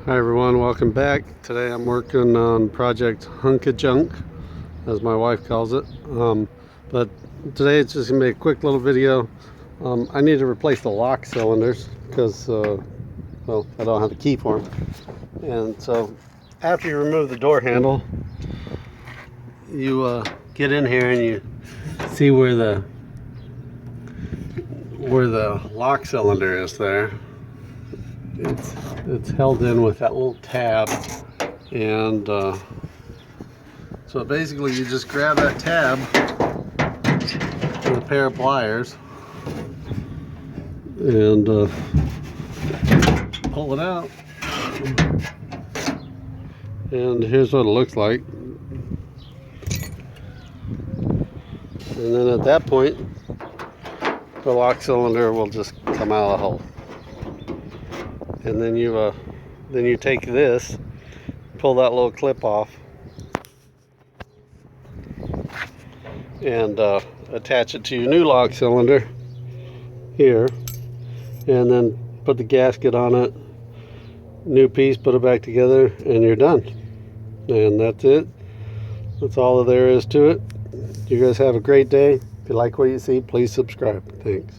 Hi everyone, welcome back. Today I'm working on Project Hunka Junk, as my wife calls it. But today it's just gonna be a quick little video. I need to replace the lock cylinders because, well, I don't have a key for them. And so after you remove the door handle, you get in here and you see where the lock cylinder is there. It's held in with that little tab, and so basically you just grab that tab with a pair of pliers and pull it out, and here's what it looks like. And then at that point the lock cylinder will just come out of the hole. And then you take this, pull that little clip off, and attach it to your new lock cylinder here, and then put the gasket on it, new piece, put it back together, and you're done. And that's it. That's all there is to it. You guys have a great day. If you like what you see, please subscribe. Thanks.